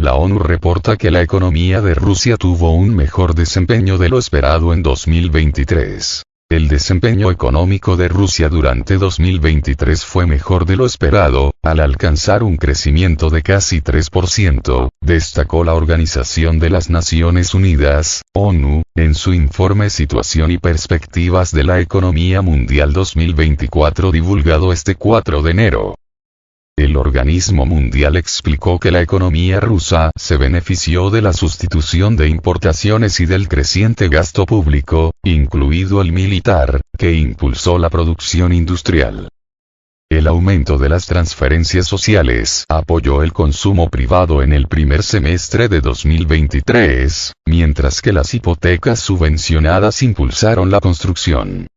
La ONU reporta que la economía de Rusia tuvo un mejor desempeño de lo esperado en 2023. El desempeño económico de Rusia durante 2023 fue mejor de lo esperado, al alcanzar un crecimiento de casi 3%, destacó la Organización de las Naciones Unidas, ONU, en su informe Situación y Perspectivas de la Economía Mundial 2024 divulgado este 4 de enero. El organismo mundial explicó que la economía rusa se benefició de la sustitución de importaciones y del creciente gasto público, incluido el militar, que impulsó la producción industrial. El aumento de las transferencias sociales apoyó el consumo privado en el primer semestre de 2023, mientras que las hipotecas subvencionadas impulsaron la construcción.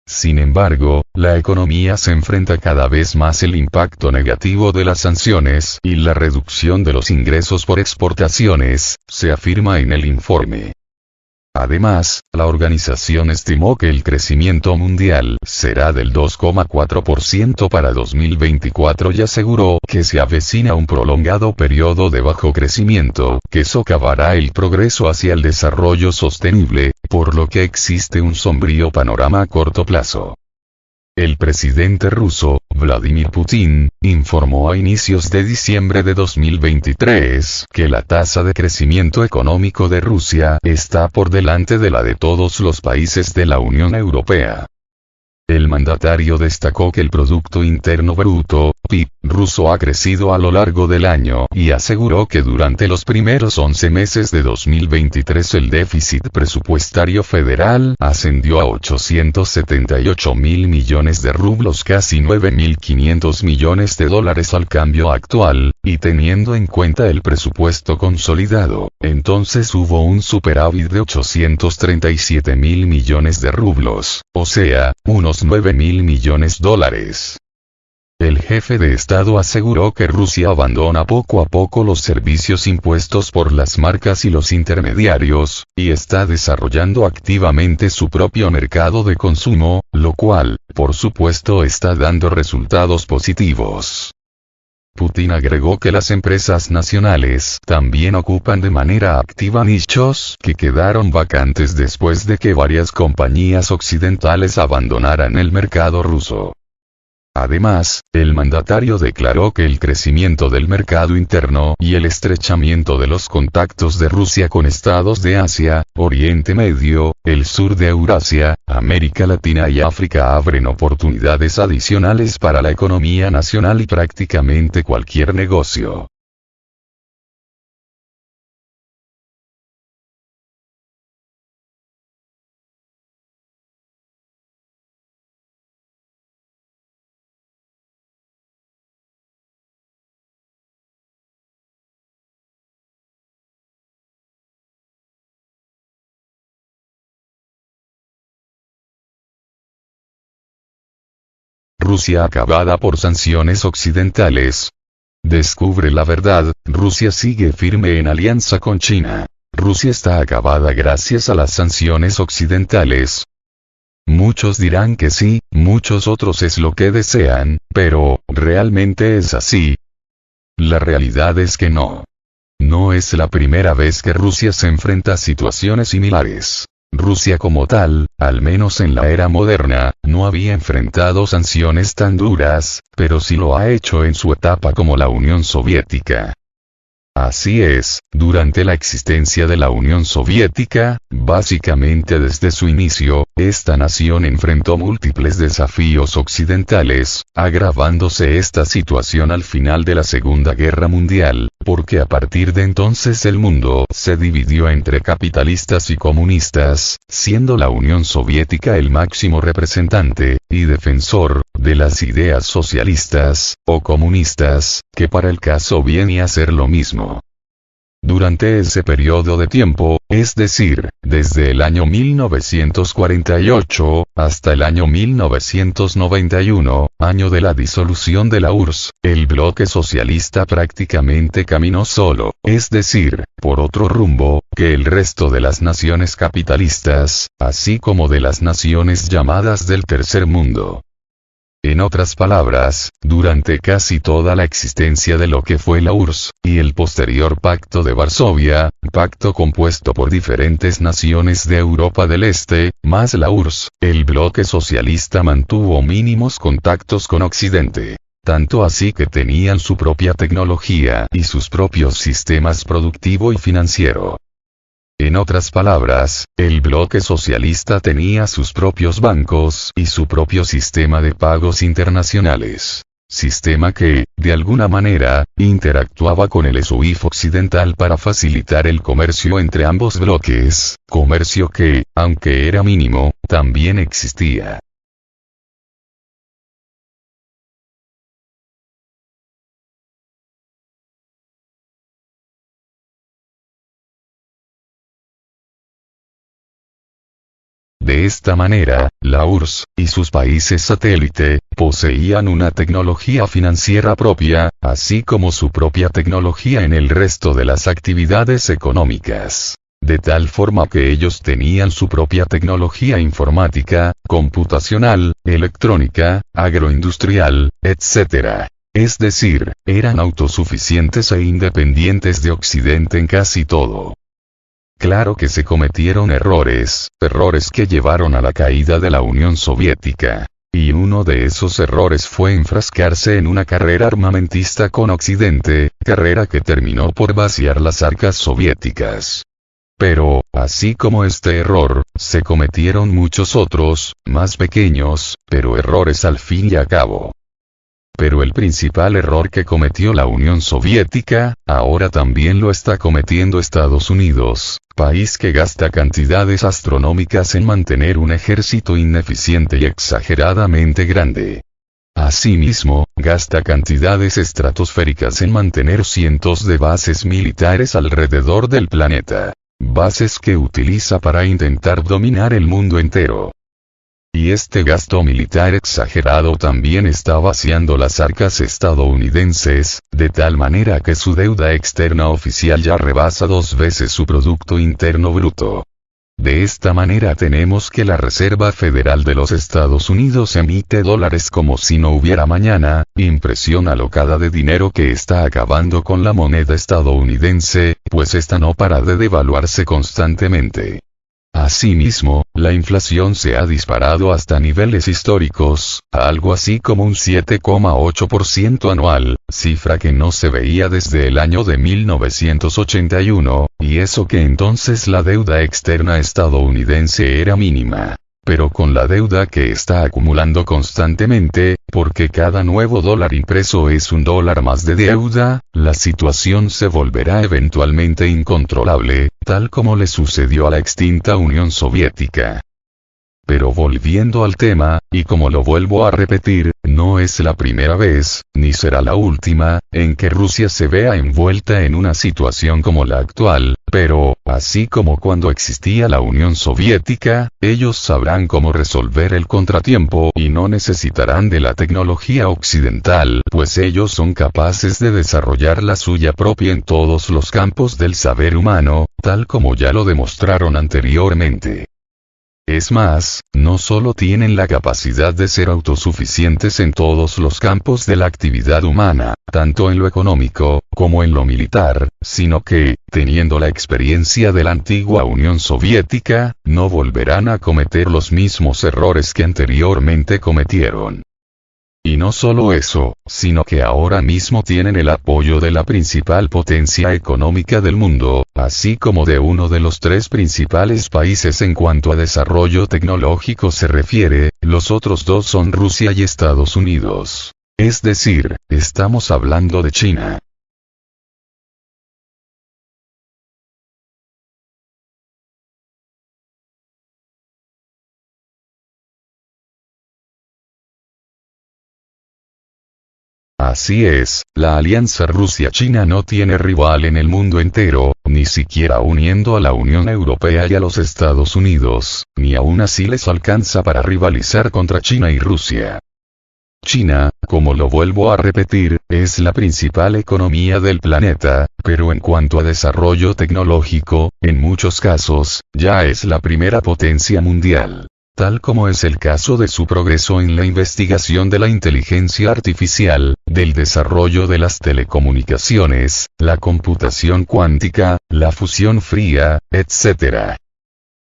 Sin embargo, la economía se enfrenta cada vez más el impacto negativo de las sanciones y la reducción de los ingresos por exportaciones, se afirma en el informe. Además, la organización estimó que el crecimiento mundial será del 2,4% para 2024 y aseguró que se avecina un prolongado periodo de bajo crecimiento que socavará el progreso hacia el desarrollo sostenible, por lo que existe un sombrío panorama a corto plazo. El presidente ruso, Vladimir Putin, informó a inicios de diciembre de 2023 que la tasa de crecimiento económico de Rusia está por delante de la de todos los países de la Unión Europea. El mandatario destacó que el Producto Interno Bruto, PIB, ruso ha crecido a lo largo del año y aseguró que durante los primeros 11 meses de 2023 el déficit presupuestario federal ascendió a 878.000 millones de rublos, casi 9.500 millones de dólares al cambio actual, y teniendo en cuenta el presupuesto consolidado, entonces hubo un superávit de 837.000 millones de rublos, o sea, unos 9.000 millones de dólares. El jefe de Estado aseguró que Rusia abandona poco a poco los servicios impuestos por las marcas y los intermediarios, y está desarrollando activamente su propio mercado de consumo, lo cual, por supuesto, está dando resultados positivos. Putin agregó que las empresas nacionales también ocupan de manera activa nichos que quedaron vacantes después de que varias compañías occidentales abandonaran el mercado ruso. Además, el mandatario declaró que el crecimiento del mercado interno y el estrechamiento de los contactos de Rusia con estados de Asia, Oriente Medio, el sur de Eurasia, América Latina y África abren oportunidades adicionales para la economía nacional y prácticamente cualquier negocio. Rusia acabada por sanciones occidentales. Descubre la verdad, Rusia sigue firme en alianza con China. Rusia está acabada gracias a las sanciones occidentales. Muchos dirán que sí, muchos otros es lo que desean, pero, ¿realmente es así? La realidad es que no. No es la primera vez que Rusia se enfrenta a situaciones similares. Rusia como tal, al menos en la era moderna, no había enfrentado sanciones tan duras, pero sí lo ha hecho en su etapa como la Unión Soviética. Así es, durante la existencia de la Unión Soviética, básicamente desde su inicio, esta nación enfrentó múltiples desafíos occidentales, agravándose esta situación al final de la Segunda Guerra Mundial, porque a partir de entonces el mundo se dividió entre capitalistas y comunistas, siendo la Unión Soviética el máximo representante y defensor de las ideas socialistas o comunistas, que para el caso viene a ser lo mismo. Durante ese periodo de tiempo, es decir, desde el año 1948, hasta el año 1991, año de la disolución de la URSS, el bloque socialista prácticamente caminó solo, es decir, por otro rumbo, que el resto de las naciones capitalistas, así como de las naciones llamadas del tercer mundo. En otras palabras, durante casi toda la existencia de lo que fue la URSS, y el posterior Pacto de Varsovia, pacto compuesto por diferentes naciones de Europa del Este, más la URSS, el bloque socialista mantuvo mínimos contactos con Occidente. Tanto así que tenían su propia tecnología y sus propios sistemas productivo y financiero. En otras palabras, el bloque socialista tenía sus propios bancos y su propio sistema de pagos internacionales. Sistema que, de alguna manera, interactuaba con el SWIFT occidental para facilitar el comercio entre ambos bloques, comercio que, aunque era mínimo, también existía. De esta manera, la URSS, y sus países satélite, poseían una tecnología financiera propia, así como su propia tecnología en el resto de las actividades económicas. De tal forma que ellos tenían su propia tecnología informática, computacional, electrónica, agroindustrial, etc. Es decir, eran autosuficientes e independientes de Occidente en casi todo. Claro que se cometieron errores que llevaron a la caída de la Unión Soviética. Y uno de esos errores fue enfrascarse en una carrera armamentista con Occidente, carrera que terminó por vaciar las arcas soviéticas. Pero, así como este error, se cometieron muchos otros, más pequeños, pero errores al fin y al cabo. Pero el principal error que cometió la Unión Soviética, ahora también lo está cometiendo Estados Unidos, país que gasta cantidades astronómicas en mantener un ejército ineficiente y exageradamente grande. Asimismo, gasta cantidades estratosféricas en mantener cientos de bases militares alrededor del planeta. Bases que utiliza para intentar dominar el mundo entero. Y este gasto militar exagerado también está vaciando las arcas estadounidenses, de tal manera que su deuda externa oficial ya rebasa 2 veces su Producto Interno Bruto. De esta manera tenemos que la Reserva Federal de los Estados Unidos emite dólares como si no hubiera mañana, impresión alocada de dinero que está acabando con la moneda estadounidense, pues esta no para de devaluarse constantemente. Asimismo, la inflación se ha disparado hasta niveles históricos, a algo así como un 7,8% anual, cifra que no se veía desde el año de 1981, y eso que entonces la deuda externa estadounidense era mínima. Pero con la deuda que está acumulando constantemente, porque cada nuevo dólar impreso es un dólar más de deuda, la situación se volverá eventualmente incontrolable, tal como le sucedió a la extinta Unión Soviética. Pero volviendo al tema, y como lo vuelvo a repetir, no es la primera vez, ni será la última, en que Rusia se vea envuelta en una situación como la actual, pero, así como cuando existía la Unión Soviética, ellos sabrán cómo resolver el contratiempo y no necesitarán de la tecnología occidental, pues ellos son capaces de desarrollar la suya propia en todos los campos del saber humano, tal como ya lo demostraron anteriormente. Es más, no solo tienen la capacidad de ser autosuficientes en todos los campos de la actividad humana, tanto en lo económico, como en lo militar, sino que, teniendo la experiencia de la antigua Unión Soviética, no volverán a cometer los mismos errores que anteriormente cometieron. Y no solo eso, sino que ahora mismo tienen el apoyo de la principal potencia económica del mundo, así como de uno de los 3 principales países en cuanto a desarrollo tecnológico se refiere, los otros 2 son Rusia y Estados Unidos. Es decir, estamos hablando de China. Así es, la alianza Rusia-China no tiene rival en el mundo entero, ni siquiera uniendo a la Unión Europea y a los Estados Unidos, ni aún así les alcanza para rivalizar contra China y Rusia. China, como lo vuelvo a repetir, es la principal economía del planeta, pero en cuanto a desarrollo tecnológico, en muchos casos, ya es la primera potencia mundial. tal como es el caso de su progreso en la investigación de la inteligencia artificial, del desarrollo de las telecomunicaciones, la computación cuántica, la fusión fría, etc.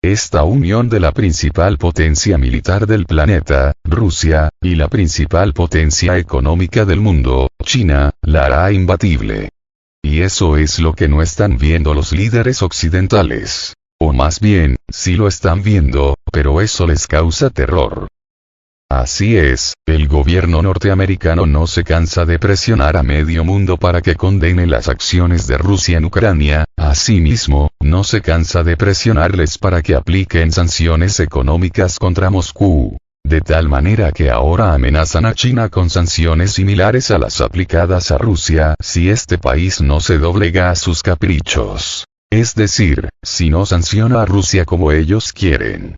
Esta unión de la principal potencia militar del planeta, Rusia, y la principal potencia económica del mundo, China, la hará imbatible. Y eso es lo que no están viendo los líderes occidentales. O más bien, sí lo están viendo, pero eso les causa terror. Así es, el gobierno norteamericano no se cansa de presionar a medio mundo para que condene las acciones de Rusia en Ucrania, asimismo, no se cansa de presionarles para que apliquen sanciones económicas contra Moscú. De tal manera que ahora amenazan a China con sanciones similares a las aplicadas a Rusia si este país no se doblega a sus caprichos. Es decir, si no sanciona a Rusia como ellos quieren.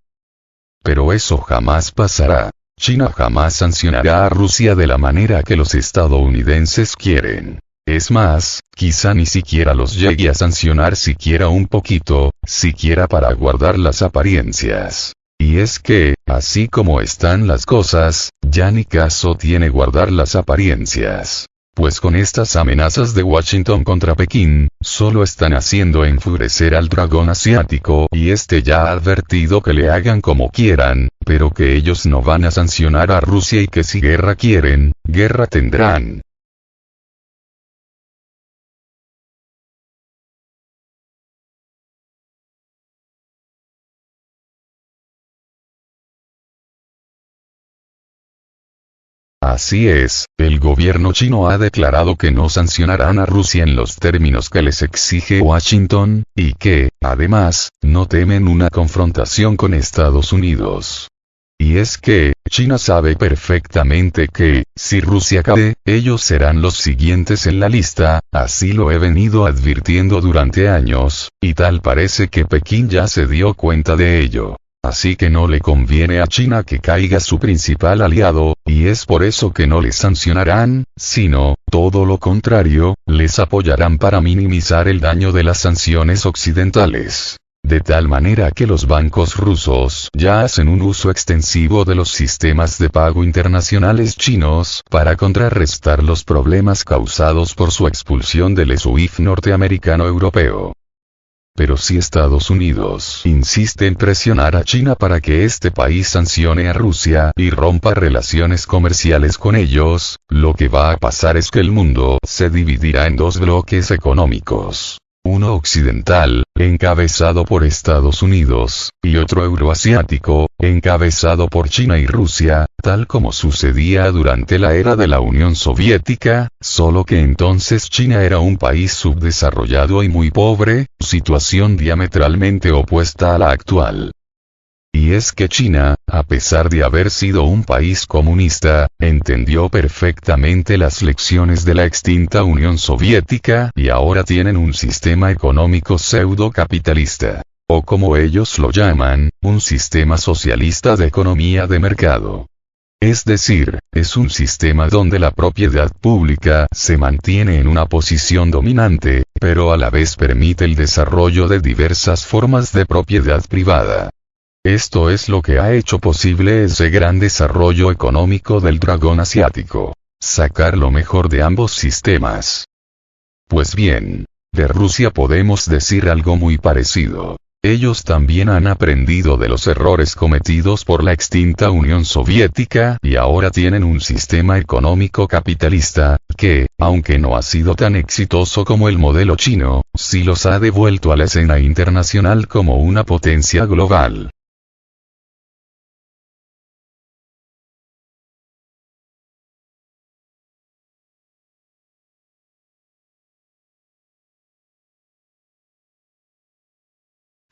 Pero eso jamás pasará. China jamás sancionará a Rusia de la manera que los estadounidenses quieren. Es más, quizá ni siquiera los llegue a sancionar siquiera un poquito, siquiera para guardar las apariencias. Y es que, así como están las cosas, ya ni caso tiene guardar las apariencias. Pues con estas amenazas de Washington contra Pekín, solo están haciendo enfurecer al dragón asiático y este ya ha advertido que le hagan como quieran, pero que ellos no van a sancionar a Rusia y que si guerra quieren, guerra tendrán. Así es, el gobierno chino ha declarado que no sancionarán a Rusia en los términos que les exige Washington, y que, además, no temen una confrontación con Estados Unidos. Y es que, China sabe perfectamente que, si Rusia cae, ellos serán los siguientes en la lista, así lo he venido advirtiendo durante años, y tal parece que Pekín ya se dio cuenta de ello. Así que no le conviene a China que caiga su principal aliado, y es por eso que no les sancionarán, sino, todo lo contrario, les apoyarán para minimizar el daño de las sanciones occidentales. De tal manera que los bancos rusos ya hacen un uso extensivo de los sistemas de pago internacionales chinos para contrarrestar los problemas causados por su expulsión del SWIFT norteamericano europeo. Pero si Estados Unidos insiste en presionar a China para que este país sancione a Rusia y rompa relaciones comerciales con ellos, lo que va a pasar es que el mundo se dividirá en dos bloques económicos. Uno occidental, encabezado por Estados Unidos, y otro euroasiático, encabezado por China y Rusia, tal como sucedía durante la era de la Unión Soviética, solo que entonces China era un país subdesarrollado y muy pobre, situación diametralmente opuesta a la actual. Y es que China, a pesar de haber sido un país comunista, entendió perfectamente las lecciones de la extinta Unión Soviética y ahora tienen un sistema económico pseudo-capitalista. O como ellos lo llaman, un sistema socialista de economía de mercado. Es decir, es un sistema donde la propiedad pública se mantiene en una posición dominante, pero a la vez permite el desarrollo de diversas formas de propiedad privada. Esto es lo que ha hecho posible ese gran desarrollo económico del dragón asiático. Sacar lo mejor de ambos sistemas. Pues bien, de Rusia podemos decir algo muy parecido. Ellos también han aprendido de los errores cometidos por la extinta Unión Soviética y ahora tienen un sistema económico capitalista, que, aunque no ha sido tan exitoso como el modelo chino, sí los ha devuelto a la escena internacional como una potencia global.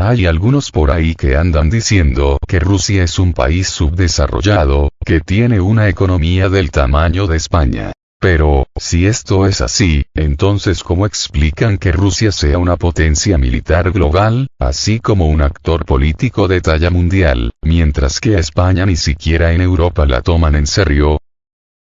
Hay algunos por ahí que andan diciendo que Rusia es un país subdesarrollado, que tiene una economía del tamaño de España. Pero, si esto es así, entonces ¿cómo explican que Rusia sea una potencia militar global, así como un actor político de talla mundial, mientras que a España ni siquiera en Europa la toman en serio?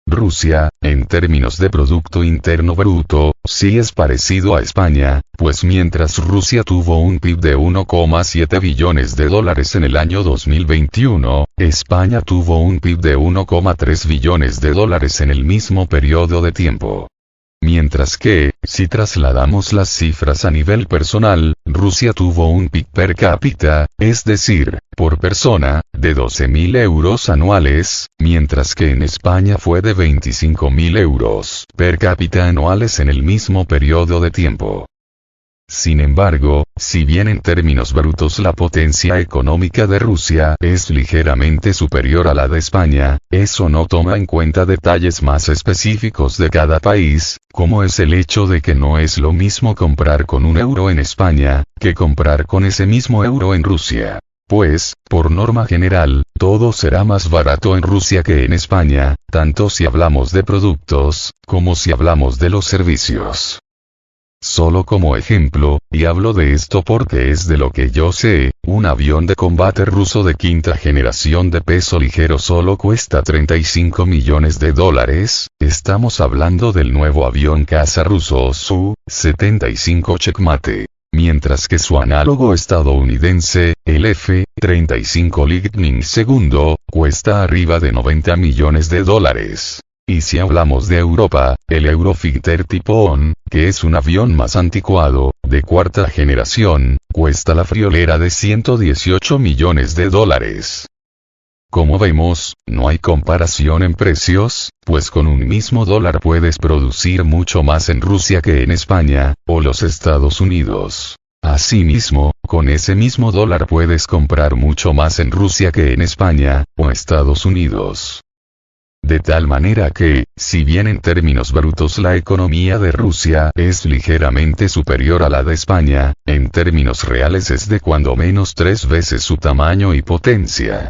Rusia, en términos de Producto Interno Bruto, sí es parecido a España, pues mientras Rusia tuvo un PIB de 1,7 billones de dólares en el año 2021, España tuvo un PIB de 1,3 billones de dólares en el mismo periodo de tiempo. Mientras que, si trasladamos las cifras a nivel personal, Rusia tuvo un PIB per cápita, es decir, por persona, de 12.000 euros anuales, mientras que en España fue de 25.000 euros per cápita anuales en el mismo periodo de tiempo. Sin embargo, si bien en términos brutos la potencia económica de Rusia es ligeramente superior a la de España, eso no toma en cuenta detalles más específicos de cada país, como es el hecho de que no es lo mismo comprar con un euro en España, que comprar con ese mismo euro en Rusia. Pues, por norma general, todo será más barato en Rusia que en España, tanto si hablamos de productos, como si hablamos de los servicios. Solo como ejemplo, y hablo de esto porque es de lo que yo sé, un avión de combate ruso de quinta generación de peso ligero solo cuesta 35 millones de dólares, estamos hablando del nuevo avión caza ruso Su-75 Checkmate. Mientras que su análogo estadounidense, el F-35 Lightning II, cuesta arriba de 90 millones de dólares. Y si hablamos de Europa, el Eurofighter tipo ON, que es un avión más anticuado, de cuarta generación, cuesta la friolera de 118 millones de dólares. Como vemos, no hay comparación en precios, pues con un mismo dólar puedes producir mucho más en Rusia que en España, o los Estados Unidos. Asimismo, con ese mismo dólar puedes comprar mucho más en Rusia que en España, o Estados Unidos. De tal manera que, si bien en términos brutos la economía de Rusia es ligeramente superior a la de España, en términos reales es de cuando menos 3 veces su tamaño y potencia.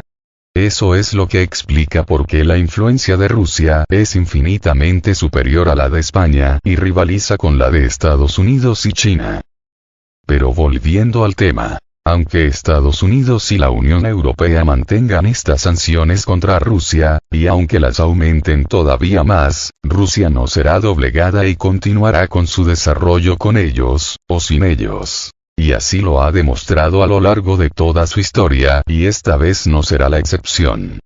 Eso es lo que explica por qué la influencia de Rusia es infinitamente superior a la de España y rivaliza con la de Estados Unidos y China. Pero volviendo al tema. Aunque Estados Unidos y la Unión Europea mantengan estas sanciones contra Rusia, y aunque las aumenten todavía más, Rusia no será doblegada y continuará con su desarrollo con ellos, o sin ellos. Y así lo ha demostrado a lo largo de toda su historia, y esta vez no será la excepción.